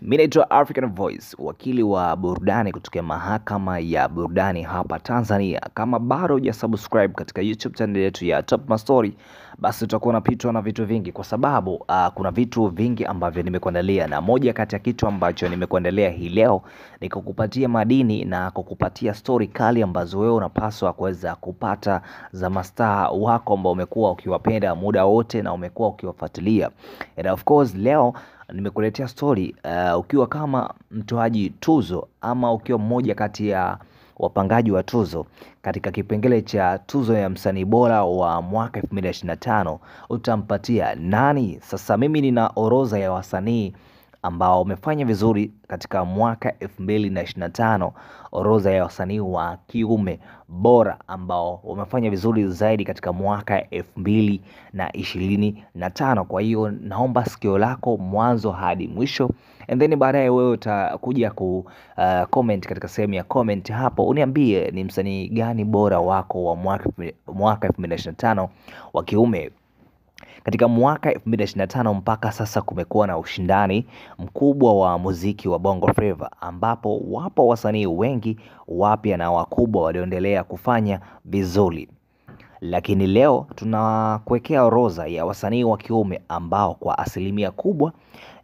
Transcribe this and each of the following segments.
Mimi naitwa African Voice, wakili wa burudani kutoka mahakama ya burudani hapa Tanzania. Kama bado hujasubscribe katika YouTube channel yetu ya Top Mastori, basi utakuwa unapitwa na vitu vingi kwa sababu kuna vitu vingi ambavyo nimekuandalia, na moja kati ya kitu ambacho nimekuandalia hii leo ni kukupatia madini na kukupatia story kali ambazo wewe unapaswa kuweza kupata za mastaa wako ambao umekuwa ukiwapenda muda wote na umekuwa ukiwafuatilia. And of course leo nimekuletea story ukiwa kama mtoaji tuzo ama ukiwa mmoja kati ya wapangaji wa tuzo katika kipengele cha tuzo ya msanii bora wa mwaka 2025 utampatia nani? Sasa mimi nina orodha ya wasanii ambao wamefanya vizuri katika mwaka 2025, orodha ya wasanii wa kiume bora ambao wamefanya vizuri zaidi katika mwaka 2025. Kwa hiyo naomba sikio lako mwanzo hadi mwisho, and then baadaye wewe utakuja ku comment katika sehemu ya comment hapo, uniambie ni msanii gani bora wako wa mwaka 2025 wa kiume. Katika mwaka 2025 mpaka sasa kumekuwa na ushindani mkubwa wa muziki wa Bongo Flava, ambapo wapo wasanii wengi wapya na wakubwa walioendelea kufanya vizuri. Lakini leo tunakuwekea orodha ya wasanii wa kiume ambao kwa asilimia kubwa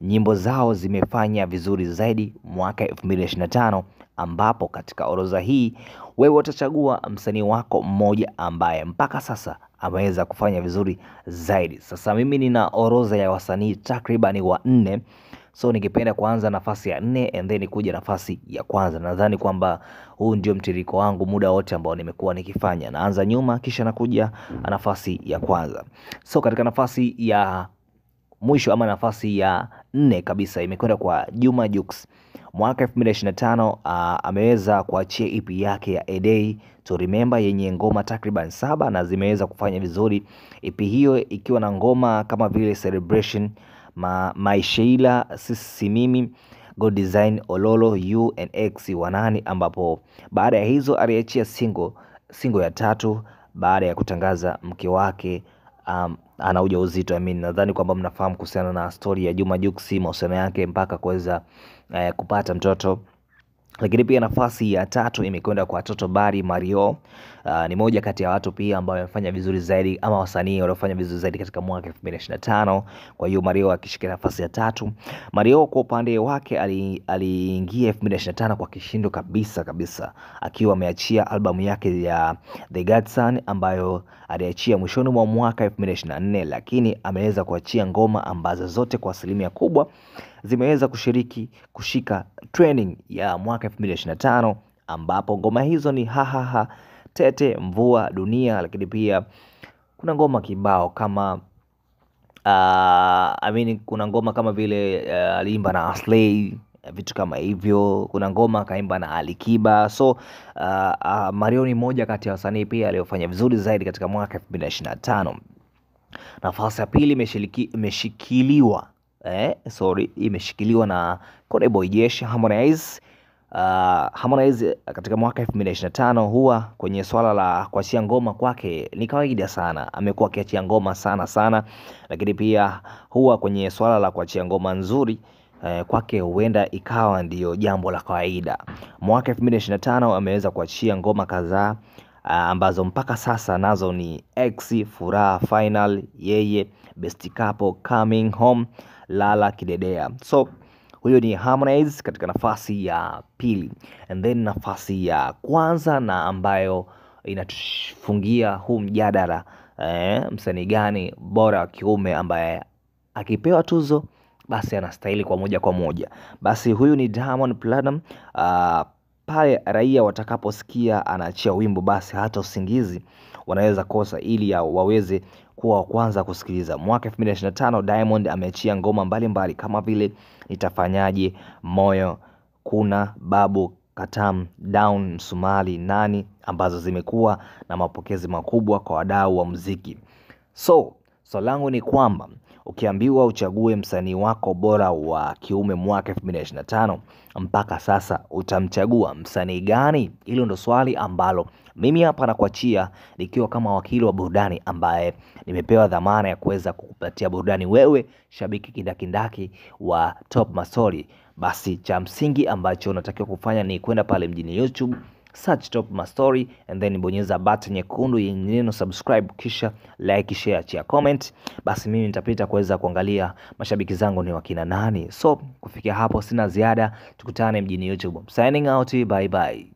nyimbo zao zimefanya vizuri zaidi mwaka 2025, ambapo katika orodha hii wewe utachagua msanii wako mmoja ambaye mpaka sasa ameweza kufanya vizuri zaidi. Sasa mimi nina orodha ya wasanii takriban wa 4. So nikipenda kuanza nafasi ya 4 and then kuja nafasi ya kwanza. Nadhani kwamba huu ndio mtiririko wangu muda wote ambao nimekuwa nikifanya. Naanza nyuma kisha nakuja nafasi ya kwanza. So katika nafasi ya mwisho ama nafasi ya 4 kabisa imekwenda kwa Juma Jux. Mwaka 2025 ameweza kuachia EP yake ya A Day to Remember yenye ngoma takriban 7 na zimeweza kufanya vizuri. EP hiyo ikiwa na ngoma kama vile Celebration, My Sheila, Sisi Mimi, God Design, Ololo, You and X Wanani, ambapo baada ya hizo aliachia single ya 3 baada ya kutangaza mke wake ana ujauzito. Nadhani kwamba mnafahamu kuhusiana na story ya Juma Jux, mahusiano yake mpaka kuweza kupata mtoto. Lakini pia nafasi ya 3 imekwenda kwa Toto Bari Mario. Ni moja kati ya watu pia ambao wamefanya vizuri zaidi ama wasanii waliofanya vizuri zaidi katika mwaka 2025. Kwa hiyo Mario akishika nafasi ya 3. Mario kwa upande wake aliingia 2025 kwa kishindo kabisa akiwa ameachia albamu yake ya The Godson ambayo aliachia mwishoni mwa mwaka 2024, lakini ameweza kuachia ngoma ambazo zote kwa asilimia kubwa zimeweza kushika trending ya mwaka 2025, ambapo ngoma hizo ni hahaha, Tete, Mvua, Dunia. Lakini pia kuna ngoma kibao kama kuna ngoma kama vile aliimba na Aslay, vitu kama hivyo. Kuna ngoma kaimba na Alikiba. So Mario ni moja kati ya wasanii pia aliyofanya vizuri zaidi katika mwaka 2025. Nafasi ya pili imeshikiliwa na Konde Boy Jesh, Harmonize. Harmonize katika mwaka 2025 huwa kwenye swala la kuachia ngoma kwake ni kawaida sana, amekuwa akiachia ngoma sana, lakini pia huwa kwenye swala la kuachia ngoma nzuri kwake huenda ikawa ndiyo jambo la kawaida. Mwaka 2025 ameweza kuachia ngoma kadhaa ambazo mpaka sasa nazo ni X, Furaha, Final, Yeye, Best Couple, Coming Home, Lala, Kidedea. So huyo ni Harmonize katika nafasi ya pili. And then nafasi ya kwanza na ambayo inatufungia huu mjadala, msanii gani bora wa kiume ambaye akipewa tuzo basi anastahili kwa moja, basi huyu ni Diamond Platnumz. Pale raia watakaposikia anaachia wimbo basi hata usingizi wanaweza kosa ili waweze kuwa wa kwanza kusikiliza. Mwaka 2025 Diamond ameachia ngoma mbalimbali kama vile Nitafanyaje, Moyo, Kuna, Babu, Katam, Down, Msumali, Nani, ambazo zimekuwa na mapokezi makubwa kwa wadau wa muziki. So langu ni kwamba ukiambiwa uchague msanii wako bora wa kiume mwaka 2025 mpaka sasa utamchagua msanii gani? Hilo ndo swali ambalo mimi hapa nakuachia nikiwa kama wakili wa burudani ambaye nimepewa dhamana ya kuweza kukupatia burudani wewe shabiki kindakindaki wa Top Mastori. basi cha msingi ambacho unatakiwa kufanya ni kwenda pale mjini YouTube, search Top Mastori and then bonyeza button nyekundu yenye neno subscribe, kisha like, share, achia comment. Basi mimi nitapita kuweza kuangalia mashabiki zangu ni wakina nani. So kufikia hapo sina ziada, tukutane mjini YouTube. Signing out, bye bye.